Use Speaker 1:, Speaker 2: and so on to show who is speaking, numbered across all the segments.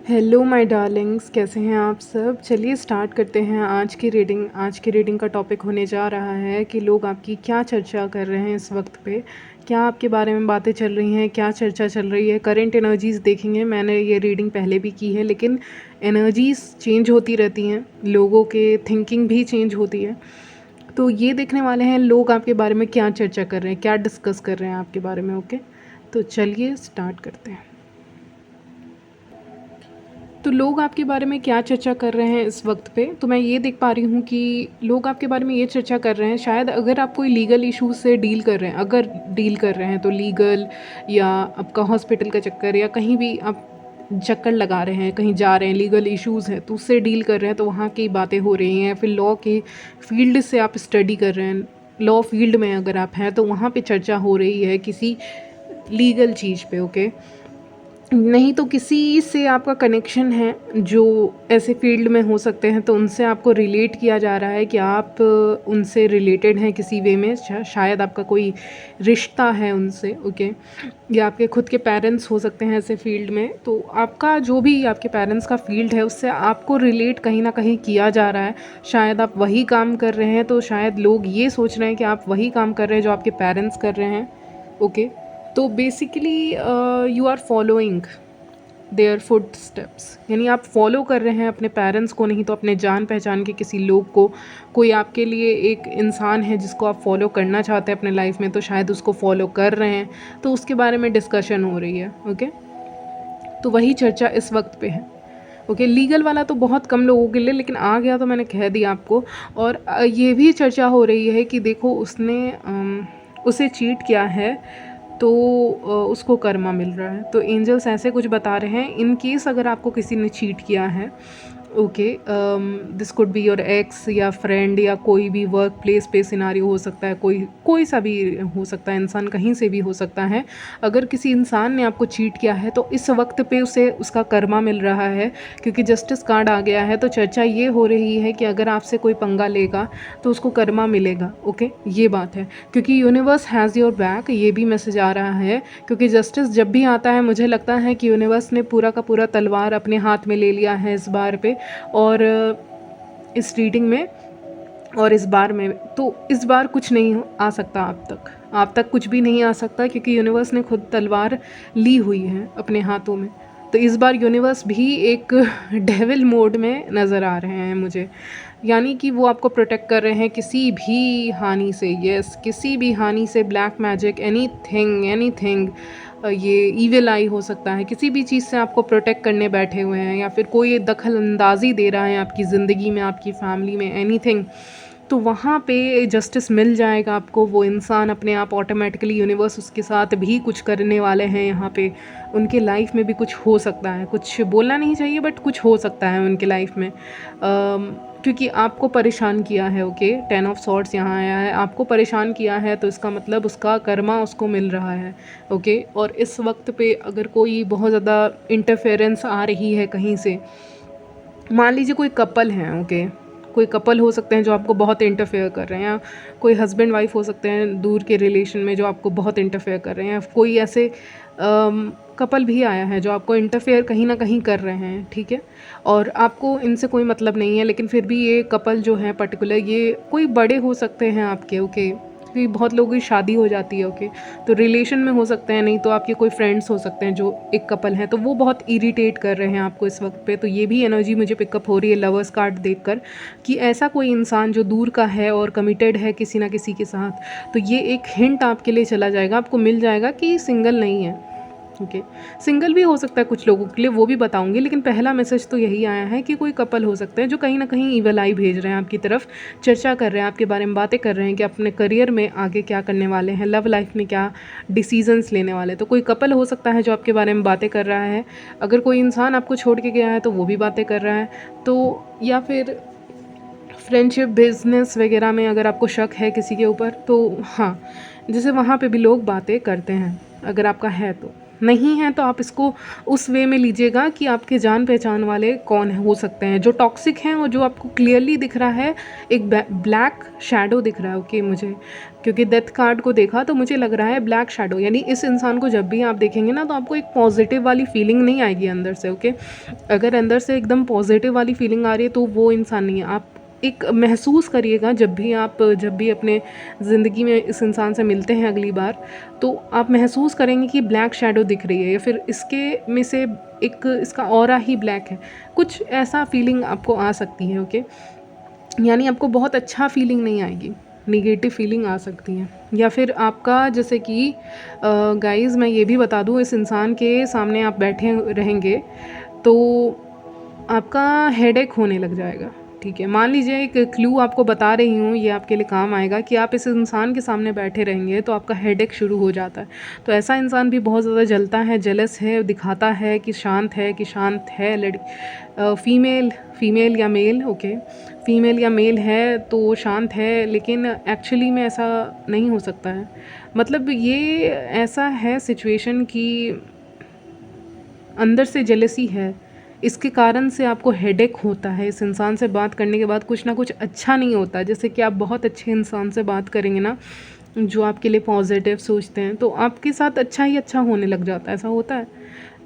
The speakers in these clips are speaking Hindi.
Speaker 1: हेलो माय डार्लिंग्स, कैसे हैं आप सब। चलिए स्टार्ट करते हैं आज की रीडिंग। आज की रीडिंग का टॉपिक होने जा रहा है कि लोग आपकी क्या चर्चा कर रहे हैं इस वक्त पे, क्या आपके बारे में बातें चल रही हैं, क्या चर्चा चल रही है। करंट एनर्जीज़ देखेंगे। मैंने ये रीडिंग पहले भी की है, लेकिन एनर्जीज़ चेंज होती रहती हैं, लोगों के थिंकिंग भी चेंज होती है। तो ये देखने वाले हैं लोग आपके बारे में क्या चर्चा कर रहे हैं, क्या डिस्कस कर रहे हैं आपके बारे में। ओके, तो चलिए स्टार्ट करते हैं। तो लोग आपके बारे में क्या चर्चा कर रहे हैं इस वक्त पे, तो मैं ये देख पा रही हूँ कि लोग आपके बारे में ये चर्चा कर रहे हैं, शायद अगर आप कोई लीगल इश्यूज से डील कर रहे हैं, अगर डील कर रहे हैं तो लीगल, या आपका हॉस्पिटल का चक्कर, या कहीं भी आप चक्कर लगा रहे हैं, कहीं जा रहे हैं, लीगल इश्यूज़ हैं तो उससे डील कर रहे हैं, तो वहाँ की बातें हो रही हैं। फिर लॉ के फील्ड से आप स्टडी कर रहे हैं, लॉ फील्ड में अगर आप हैं तो वहाँ पे चर्चा हो रही है किसी लीगल चीज़ पे। ओके, नहीं तो किसी से आपका कनेक्शन है जो ऐसे फील्ड में हो सकते हैं, तो उनसे आपको रिलेट किया जा रहा है कि आप उनसे रिलेटेड हैं किसी वे में। शायद आपका कोई रिश्ता है उनसे। ओके, या आपके खुद के पेरेंट्स हो सकते हैं ऐसे फील्ड में। तो आपका जो भी आपके पेरेंट्स का फील्ड है उससे आपको रिलेट कहीं ना कहीं किया जा रहा है। शायद आप वही काम कर रहे हैं, तो शायद लोग ये सोच रहे हैं कि आप वही काम कर रहे हैं जो आपके पेरेंट्स कर रहे हैं। ओके, तो basically you are following their footsteps, यानी आप फॉलो कर रहे हैं अपने पेरेंट्स को, नहीं तो अपने जान पहचान के किसी लोग को। कोई आपके लिए एक इंसान है जिसको आप फॉलो करना चाहते हैं अपने लाइफ में, तो शायद उसको फॉलो कर रहे हैं, तो उसके बारे में डिस्कशन हो रही है। ओके, तो वही चर्चा इस वक्त पे है। ओके, लीगल वाला तो बहुत कम लोगों के लिए, लेकिन आ गया तो मैंने कह दिया आपको। और ये भी चर्चा हो रही है कि देखो उसने उसे चीट किया है, तो उसको कर्मा मिल रहा है। तो एंजल्स ऐसे कुछ बता रहे हैं, इन केस अगर आपको किसी ने चीट किया है, okay, this could be your x या फ्रेंड, या कोई भी वर्क प्लेस पे सिनारियो हो सकता है, कोई सा भी हो सकता है, इंसान कहीं से भी हो सकता है। अगर किसी इंसान ने आपको चीट किया है तो इस वक्त पे उसे उसका कर्मा मिल रहा है, क्योंकि जस्टिस कार्ड आ गया है। तो चर्चा ये हो रही है कि अगर आपसे कोई पंगा लेगा तो उसको कर्मा मिलेगा। ओके, ये बात है, क्योंकि यूनिवर्स हैज़ योर बैक, ये भी मैसेज आ रहा है। क्योंकि जस्टिस जब भी आता है, मुझे लगता है कि यूनिवर्स ने पूरा का पूरा तलवार अपने हाथ में ले लिया है इस बार पे, और इस रीडिंग में, और इस बार में। तो इस बार कुछ नहीं आ सकता आप तक कुछ भी नहीं आ सकता, क्योंकि यूनिवर्स ने खुद तलवार ली हुई है अपने हाथों में। तो इस बार यूनिवर्स भी एक डेविल मोड में नज़र आ रहे हैं मुझे, यानी कि वो आपको प्रोटेक्ट कर रहे हैं किसी भी हानि से। यस, किसी भी हानि से, ब्लैक मैजिक, एनीथिंग, ये ईविल आई हो सकता है, किसी भी चीज़ से आपको प्रोटेक्ट करने बैठे हुए हैं, या फिर कोई दखल अंदाज़ी दे रहा है आपकी ज़िंदगी में, आपकी फैमिली में, एनीथिंग। तो वहाँ पे जस्टिस मिल जाएगा आपको। वो इंसान अपने आप ऑटोमेटिकली, यूनिवर्स उसके साथ भी कुछ करने वाले हैं यहाँ पे। उनके लाइफ में भी कुछ हो सकता है, कुछ बोलना नहीं चाहिए बट कुछ हो सकता है उनके लाइफ में, क्योंकि आपको परेशान किया है। ओके, 10 ऑफ सॉर्ड्स यहाँ आया है, आपको परेशान किया है, तो इसका मतलब उसका कर्मा उसको मिल रहा है। ओके, और इस वक्त पे अगर कोई बहुत ज़्यादा इंटरफेरेंस आ रही है कहीं से, मान लीजिए कोई कपल हैं, ओके, कोई कपल हो सकते हैं जो आपको बहुत इंटरफेयर कर रहे हैं, या कोई हस्बैंड वाइफ हो सकते हैं दूर के रिलेशन में जो आपको बहुत इंटरफेयर कर रहे हैं, कोई ऐसे कपल भी आया है जो आपको इंटरफेयर कहीं ना कहीं कर रहे हैं। ठीक है, और आपको इनसे कोई मतलब नहीं है, लेकिन फिर भी ये कपल जो है पर्टिकुलर, ये कोई बड़े हो सकते हैं आपके। ओके, क्योंकि बहुत लोगों की शादी हो जाती है। ओके, तो रिलेशन में हो सकते हैं, नहीं तो आपके कोई फ्रेंड्स हो सकते हैं जो एक कपल हैं, तो वो बहुत इरिटेट कर रहे हैं आपको इस वक्त पे। तो ये भी एनर्जी मुझे पिकअप हो रही है लवर्स कार्ड देखकर, कि ऐसा कोई इंसान जो दूर का है और कमिटेड है किसी ना किसी के साथ। तो ये एक हिंट आपके लिए चला जाएगा, आपको मिल जाएगा कि सिंगल नहीं है। ओके, सिंगल भी हो सकता है कुछ लोगों के लिए, वो भी बताऊंगी, लेकिन पहला मैसेज तो यही आया है कि कोई कपल हो सकते हैं जो कहीं ना कहीं ईवल आई भेज रहे हैं आपकी तरफ, चर्चा कर रहे हैं आपके बारे में, बातें कर रहे हैं कि अपने करियर में आगे क्या करने वाले हैं, लव लाइफ में क्या डिसीजंस लेने वाले हैं। तो कोई कपल हो सकता है जो आपके बारे में बातें कर रहा है। अगर कोई इंसान आपको छोड़ के गया है तो वो भी बातें कर रहा है। तो या फिर फ्रेंडशिप, बिजनेस वगैरह में अगर आपको शक है किसी के ऊपर, तो हाँ, जैसे वहाँ पे भी लोग बातें करते हैं अगर आपका है तो। नहीं है तो आप इसको उस वे में लीजिएगा कि आपके जान पहचान वाले कौन हो सकते हैं जो टॉक्सिक हैं और जो आपको क्लियरली दिख रहा है एक ब्लैक शैडो दिख रहा है। ओके, मुझे क्योंकि डेथ कार्ड को देखा तो मुझे लग रहा है ब्लैक शैडो, यानी इस इंसान को जब भी आप देखेंगे ना तो आपको एक पॉजिटिव वाली फीलिंग नहीं आएगी अंदर से। ओके, अगर अंदर से एकदम पॉजिटिव वाली फीलिंग आ रही है तो वो इंसान नहीं है। आप एक महसूस करिएगा जब भी अपने ज़िंदगी में इस इंसान से मिलते हैं अगली बार, तो आप महसूस करेंगे कि ब्लैक शैडो दिख रही है या फिर इसके में से एक इसका ऑरा ही ब्लैक है, कुछ ऐसा फीलिंग आपको आ सकती है। ओके, यानी आपको बहुत अच्छा फीलिंग नहीं आएगी, नेगेटिव फीलिंग आ सकती है। या फिर आपका जैसे कि गाइज़ मैं ये भी बता दूँ, इस इंसान के सामने आप बैठे रहेंगे तो आपका हेडेक होने लग जाएगा। ठीक है, मान लीजिए एक क्लू आपको बता रही हूँ, ये आपके लिए काम आएगा कि आप इस इंसान के सामने बैठे रहेंगे तो आपका हेडेक शुरू हो जाता है। तो ऐसा इंसान भी बहुत ज़्यादा जलता है, जेलस है, दिखाता है कि शांत है लड़की, फीमेल या मेल। ओके, फीमेल या मेल है तो शांत है, लेकिन एक्चुअली में ऐसा नहीं हो सकता है। मतलब ये ऐसा है सिचुएशन कि अंदर से जेलसी है, इसके कारण से आपको हेडेक होता है। इस इंसान से बात करने के बाद कुछ ना कुछ अच्छा नहीं होता। जैसे कि आप बहुत अच्छे इंसान से बात करेंगे ना, जो आपके लिए पॉजिटिव सोचते हैं, तो आपके साथ अच्छा ही अच्छा होने लग जाता है, ऐसा होता है।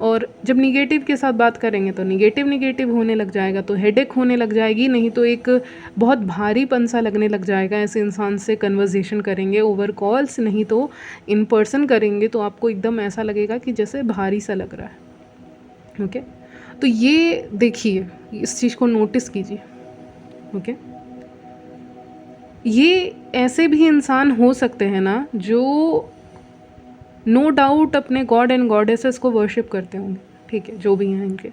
Speaker 1: और जब निगेटिव के साथ बात करेंगे तो निगेटिव होने लग जाएगा, तो हेडेक होने लग जाएगी, नहीं तो एक बहुत भारीपन सा लगने लग जाएगा। ऐसे इंसान से कन्वर्सेशन करेंगे ओवर कॉल्स, नहीं तो इन पर्सन करेंगे तो आपको एकदम ऐसा लगेगा कि जैसे भारी सा लग रहा है। ओके, तो ये देखिए, इस चीज़ को नोटिस कीजिए। ओके, ये ऐसे भी इंसान हो सकते हैं ना जो नो डाउट अपने गॉड एंड गॉडेसेस को वर्शिप करते होंगे। ठीक है, जो भी हैं इनके,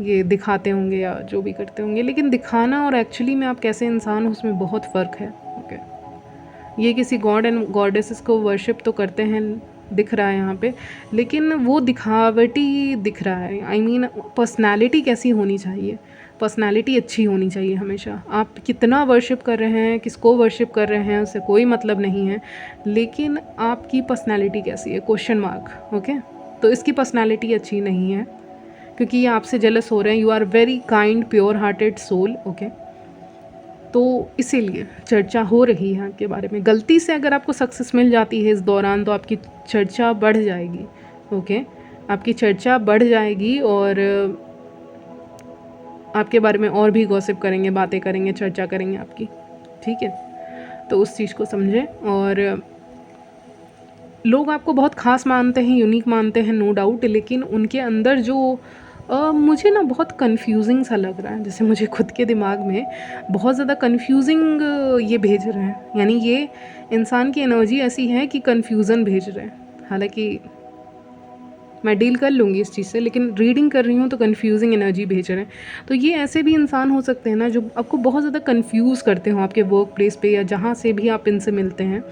Speaker 1: ये दिखाते होंगे या जो भी करते होंगे, लेकिन दिखाना और एक्चुअली में आप कैसे इंसान हो उसमें बहुत फ़र्क है। ओके, ये किसी गॉड एंड गॉडेसेस को वर्शिप तो करते हैं, दिख रहा है यहाँ पे, लेकिन वो दिखावटी दिख रहा है। आई मीन पर्सनैलिटी कैसी होनी चाहिए, पर्सनैलिटी अच्छी होनी चाहिए हमेशा। आप कितना वर्शिप कर रहे हैं, किसको वर्शिप कर रहे हैं, उससे कोई मतलब नहीं है, लेकिन आपकी पर्सनैलिटी कैसी है, क्वेश्चन मार्क। ओके, तो इसकी पर्सनैलिटी अच्छी नहीं है क्योंकि ये आपसे जेलस हो रहे हैं। You are very kind pure hearted soul. Okay, तो इसीलिए चर्चा हो रही है आपके बारे में। गलती से अगर आपको सक्सेस मिल जाती है इस दौरान तो आपकी चर्चा बढ़ जाएगी। ओके, आपकी चर्चा बढ़ जाएगी और आपके बारे में और भी गॉसिप करेंगे, बातें करेंगे, चर्चा करेंगे आपकी। ठीक है, तो उस चीज़ को समझें। और लोग आपको बहुत ख़ास मानते हैं, यूनिक मानते हैं, नो डाउट, लेकिन उनके अंदर जो मुझे ना बहुत कंफ्यूजिंग सा लग रहा है, जैसे मुझे खुद के दिमाग में बहुत ज़्यादा कंफ्यूजिंग ये भेज रहे हैं। यानी ये इंसान की एनर्जी ऐसी है कि कंफ्यूजन भेज रहे हैं। हालांकि मैं डील कर लूँगी इस चीज़ से, लेकिन रीडिंग कर रही हूँ तो कंफ्यूजिंग एनर्जी भेज रहे हैं। तो ये ऐसे भी इंसान हो सकते हैं ना जो आपको बहुत ज़्यादा कंफ्यूज करते हो आपके वर्क प्लेस पे या जहाँ से भी आप इनसे मिलते हैं,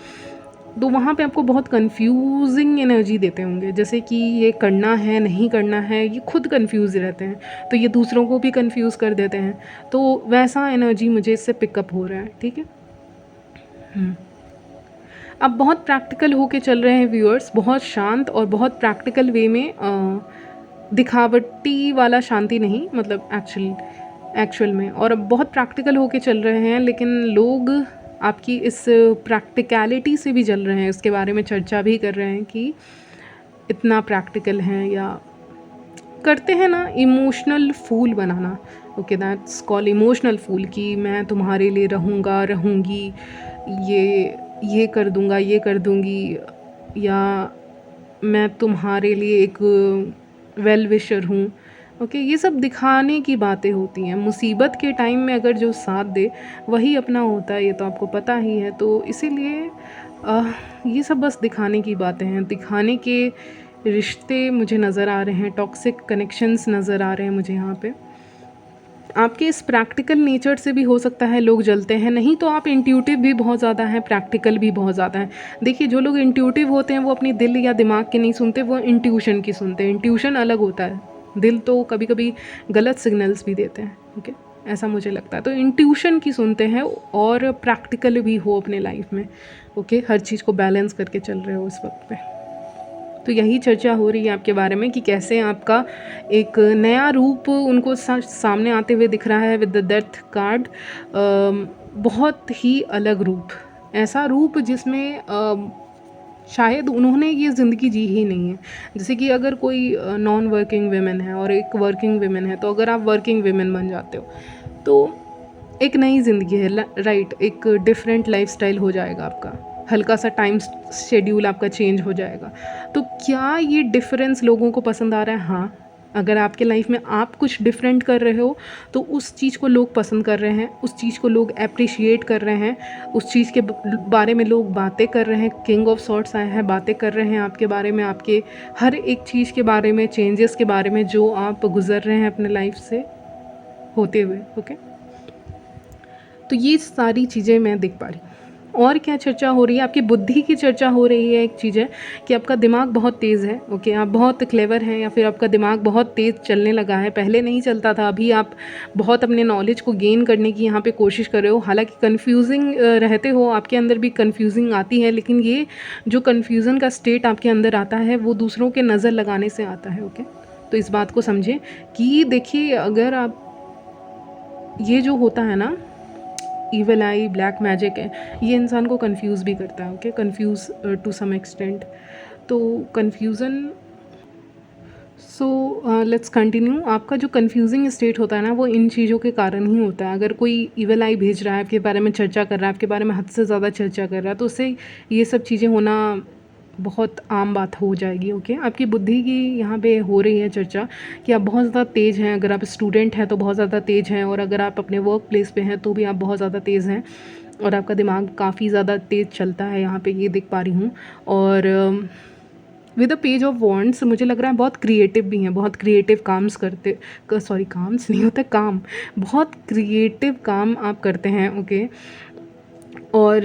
Speaker 1: तो वहाँ पे आपको बहुत कंफ्यूजिंग एनर्जी देते होंगे। जैसे कि ये करना है, नहीं करना है, ये खुद कंफ्यूज रहते हैं तो ये दूसरों को भी कंफ्यूज कर देते हैं। तो वैसा एनर्जी मुझे इससे पिकअप हो रहा है। ठीक है, अब बहुत प्रैक्टिकल होके चल रहे हैं व्यूअर्स, बहुत शांत और बहुत प्रैक्टिकल वे में, दिखावटी वाला शांति नहीं, मतलब एक्चुअल में। और अब बहुत प्रैक्टिकल होके चल रहे हैं, लेकिन लोग आपकी इस प्रैक्टिकलिटी से भी जल रहे हैं, उसके बारे में चर्चा भी कर रहे हैं कि इतना प्रैक्टिकल हैं, या करते हैं ना इमोशनल फूल बनाना। Okay, that's called emotional fool, कि मैं तुम्हारे लिए रहूँगी, ये कर दूँगा, ये कर दूँगी, या मैं तुम्हारे लिए एक वेल विशर हूँ। ओके, ये सब दिखाने की बातें होती हैं। मुसीबत के टाइम में अगर जो साथ दे वही अपना होता है, ये तो आपको पता ही है। तो इसीलिए ये सब बस दिखाने की बातें हैं, दिखाने के रिश्ते मुझे नज़र आ रहे हैं, टॉक्सिक कनेक्शंस नज़र आ रहे हैं मुझे यहाँ पे। आपके इस प्रैक्टिकल नेचर से भी हो सकता है लोग जलते हैं, नहीं तो आप इंट्यूटिव भी बहुत ज़्यादा हैं, प्रैक्टिकल भी बहुत ज़्यादा हैं। देखिए, जो लोग इंट्यूटिव होते हैं वो अपनी दिल या दिमाग के नहीं सुनते, वो इंट्यूशन की सुनते हैं। इंट्यूशन अलग होता है, दिल तो कभी कभी गलत सिग्नल्स भी देते हैं। ओके, ऐसा मुझे लगता है। तो इंट्यूशन की सुनते हैं और प्रैक्टिकल भी हो अपने लाइफ में। ओके, हर चीज़ को बैलेंस करके चल रहे हो इस वक्त पे। तो यही चर्चा हो रही है आपके बारे में कि कैसे आपका एक नया रूप उनको सामने आते हुए दिख रहा है विद द डेथ कार्ड। बहुत ही अलग रूप, ऐसा रूप जिसमें शायद उन्होंने ये ज़िंदगी जी ही नहीं है। जैसे कि अगर कोई नॉन वर्किंग वीमेन है और एक वर्किंग वीमेन है, तो अगर आप वर्किंग वीमेन बन जाते हो तो एक नई ज़िंदगी है, राइट, एक डिफरेंट लाइफस्टाइल हो जाएगा आपका, हल्का सा टाइम शेड्यूल आपका चेंज हो जाएगा। तो क्या ये डिफरेंस लोगों को पसंद आ रहा है? हाँ, अगर आपके लाइफ में आप कुछ डिफरेंट कर रहे हो तो उस चीज़ को लोग पसंद कर रहे हैं, उस चीज़ को लोग अप्रिशिएट कर रहे हैं, उस चीज़ के बारे में लोग बातें कर रहे हैं। किंग ऑफ सॉर्ट्स आए हैं, बातें कर रहे हैं आपके बारे में, आपके हर एक चीज़ के बारे में, चेंजेस के बारे में जो आप गुजर रहे हैं अपने लाइफ से होते हुए। ओके, तो ये सारी चीज़ें मैं देख पा रही हूँ। और क्या चर्चा हो रही है? आपकी बुद्धि की चर्चा हो रही है। एक चीज़ है कि आपका दिमाग बहुत तेज़ है। ओके, आप बहुत क्लेवर हैं, या फिर आपका दिमाग बहुत तेज़ चलने लगा है। पहले नहीं चलता था, अभी आप बहुत अपने नॉलेज को गेन करने की यहाँ पे कोशिश कर रहे हो। हालांकि कन्फ्यूजिंग रहते हो, आपके अंदर भी कन्फ्यूजिंग आती है, लेकिन ये जो कन्फ्यूज़न का स्टेट आपके अंदर आता है वो दूसरों के नज़र लगाने से आता है। ओके, तो इस बात को समझें कि देखिए, अगर आप ये जो होता है ना, ईवल आई, ब्लैक मैजिक है, ये इंसान को कंफ्यूज भी करता है। Okay, confuse to some extent. तो कन्फ्यूज़न, सो लेट्स कंटिन्यू। आपका जो कंफ्यूजिंग स्टेट होता है ना, वो इन चीज़ों के कारण ही होता है। अगर कोई ईवल आई भेज रहा है, आपके बारे में चर्चा कर रहा है, आपके बारे में हद से ज़्यादा चर्चा कर रहा है, तो उससे ये सब चीज़ें होना बहुत आम बात हो जाएगी। ओके, आपकी बुद्धि की यहाँ पे हो रही है चर्चा कि आप बहुत ज़्यादा तेज़ हैं। अगर आप स्टूडेंट हैं तो बहुत ज़्यादा तेज़ हैं, और अगर आप अपने वर्क प्लेस पे हैं तो भी आप बहुत ज़्यादा तेज़ हैं, और आपका दिमाग काफ़ी ज़्यादा तेज़ चलता है, यहाँ पे ये देख पा रही हूँ। और with a page of wands मुझे लग रहा है बहुत क्रिएटिव भी हैं, बहुत क्रिएटिव काम्स करते, सॉरी काम्स नहीं होता, काम, बहुत क्रिएटिव काम आप करते हैं। ओके, और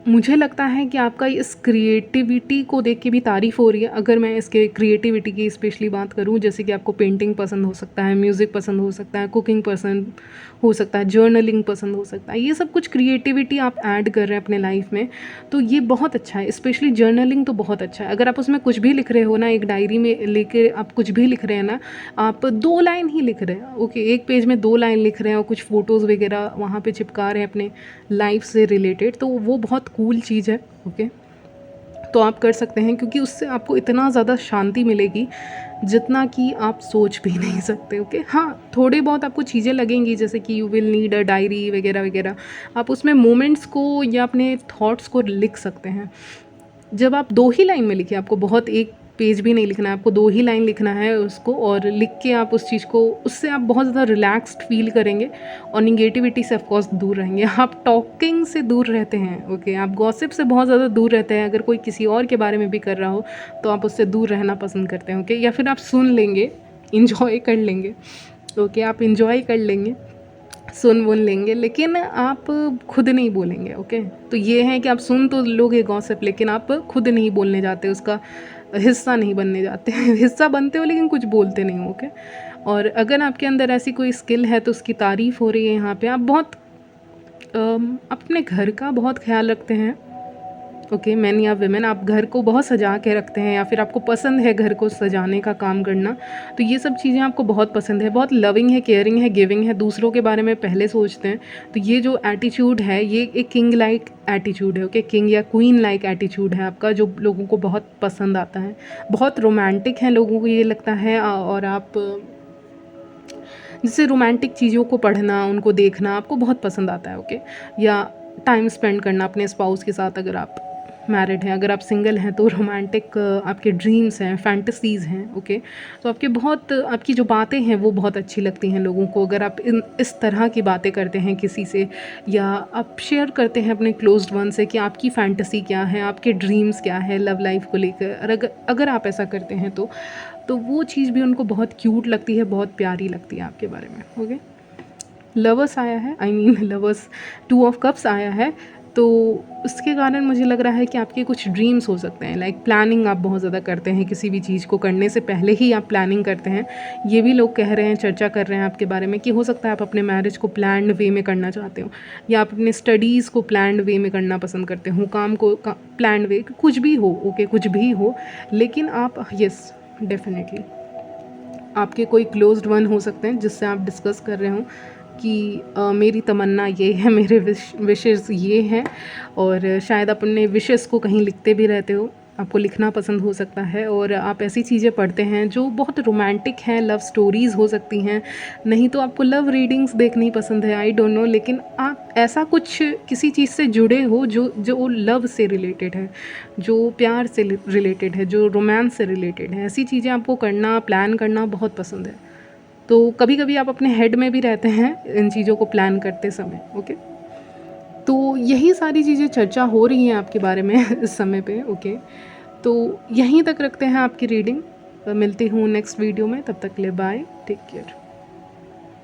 Speaker 1: मुझे लगता है कि आपका इस क्रिएटिविटी को देख के भी तारीफ़ हो रही है। अगर मैं इसके क्रिएटिविटी की स्पेशली बात करूँ, जैसे कि आपको पेंटिंग पसंद हो सकता है, म्यूज़िक पसंद हो सकता है, कुकिंग पसंद हो सकता है, जर्नलिंग पसंद हो सकता है, ये सब कुछ क्रिएटिविटी आप ऐड कर रहे हैं अपने लाइफ में, तो ये बहुत अच्छा है। स्पेशली जर्नलिंग तो बहुत अच्छा है। अगर आप उसमें कुछ भी लिख रहे हो ना, एक डायरी में लेके आप कुछ भी लिख रहे हैं ना, आप 2 लाइन ही लिख रहे हैं। ओके, एक पेज में 2 लाइन लिख रहे हैं और कुछ फ़ोटोज़ वगैरह वहाँ पे चिपका रहे हैं अपने लाइफ से रिलेटेड, तो वो बहुत कूल चीज़ है। ओके, तो आप कर सकते हैं, क्योंकि उससे आपको इतना ज़्यादा शांति मिलेगी जितना कि आप सोच भी नहीं सकते। ओके, हाँ, थोड़े बहुत आपको चीज़ें लगेंगी, जैसे कि you will need a diary वगैरह वगैरह। आप उसमें मोमेंट्स को या अपने थॉट्स को लिख सकते हैं। जब आप 2 ही लाइन में लिखिए, आपको बहुत एक पेज भी नहीं लिखना है, आपको 2 ही लाइन लिखना है उसको, और लिख के आप उस चीज़ को, उससे आप बहुत ज़्यादा रिलैक्स्ड फ़ील करेंगे और नेगेटिविटी से ऑफ कोर्स दूर रहेंगे। आप टॉकिंग से दूर रहते हैं। ओके, आप गॉसिप से बहुत ज़्यादा दूर रहते हैं। अगर कोई किसी और के बारे में भी कर रहा हो तो आप उससे दूर रहना पसंद करते हैं। ओके, या फिर आप सुन लेंगे, इन्जॉय कर लेंगे। ओके, आप इन्जॉय कर लेंगे, सुन वुन लेंगे, लेकिन आप खुद नहीं बोलेंगे। ओके, तो ये है कि आप सुन तो लोगे गॉसिप, लेकिन आप खुद नहीं बोलने जाते, उसका हिस्सा नहीं बनने जाते। हिस्सा बनते हो लेकिन कुछ बोलते नहीं हो। ओके, और अगर आपके अंदर ऐसी कोई स्किल है तो उसकी तारीफ़ हो रही है यहाँ पे। आप बहुत अपने घर का बहुत ख्याल रखते हैं। ओके, मैन या विमेन, आप घर को बहुत सजा के रखते हैं, या फिर आपको पसंद है घर को सजाने का काम करना, तो ये सब चीज़ें आपको बहुत पसंद है। बहुत लविंग है, केयरिंग है, गिविंग है, दूसरों के बारे में पहले सोचते हैं। तो ये जो एटीट्यूड है, ये एक किंग लाइक एटीट्यूड है। ओके, किंग या क्वीन लाइक एटीट्यूड है आपका, जो लोगों को बहुत पसंद आता है। बहुत रोमांटिक है, लोगों को ये लगता है, और आप जैसे रोमांटिक चीज़ों को पढ़ना, उनको देखना आपको बहुत पसंद आता है। ओके, या टाइम स्पेंड करना अपने स्पाउस के साथ, अगर आप मैरिड हैं। अगर आप सिंगल हैं तो रोमांटिक आपके ड्रीम्स हैं, फैंटेसीज़ हैं। ओके, तो आपके बहुत, आपकी जो बातें हैं वो बहुत अच्छी लगती हैं लोगों को। अगर आप इस तरह की बातें करते हैं किसी से, या आप शेयर करते हैं अपने क्लोज्ड वन से कि आपकी फैंटेसी क्या है, आपके ड्रीम्स क्या है लव लाइफ को लेकर, और अगर आप ऐसा करते हैं तो वो चीज़ भी उनको बहुत क्यूट लगती है, बहुत प्यारी लगती है आपके बारे में। ओके, लवर्स आया है, I mean lovers, 2 of cups आया है। तो उसके कारण मुझे लग रहा है कि आपके कुछ ड्रीम्स हो सकते हैं, लाइक प्लानिंग आप बहुत ज़्यादा करते हैं, किसी भी चीज़ को करने से पहले ही आप प्लानिंग करते हैं। ये भी लोग कह रहे हैं, चर्चा कर रहे हैं आपके बारे में कि हो सकता है आप अपने मैरिज को प्लान्ड वे में करना चाहते हो, या आप अपने स्टडीज़ को प्लान्ड वे में करना पसंद करते हो, काम को प्लान्ड वे, कुछ भी हो, ओके कुछ भी हो, लेकिन आप यस डेफिनेटली आपके कोई क्लोज्ड वन हो सकते हैं जिससे आप डिस्कस कर रहे हो कि मेरी तमन्ना ये है, मेरे विशेस ये हैं, और शायद अपने विशेस को कहीं लिखते भी रहते हो, आपको लिखना पसंद हो सकता है, और आप ऐसी चीज़ें पढ़ते हैं जो बहुत रोमांटिक हैं, लव स्टोरीज़ हो सकती हैं, नहीं तो आपको लव रीडिंग्स देखनी पसंद है, आई डोंट नो, लेकिन आप ऐसा कुछ किसी चीज़ से जुड़े हो जो जो लव से रिलेटेड है, जो प्यार से रिलेटेड है, जो रोमांस से रिलेटेड है, ऐसी चीज़ें आपको करना, प्लान करना बहुत पसंद है। तो कभी कभी आप अपने हेड में भी रहते हैं इन चीज़ों को प्लान करते समय, ओके। तो यही सारी चीज़ें चर्चा हो रही हैं आपके बारे में इस समय पे, ओके। तो यहीं तक रखते हैं आपकी रीडिंग, मिलती हूँ नेक्स्ट वीडियो में, तब तक के लिए बाय, टेक केयर।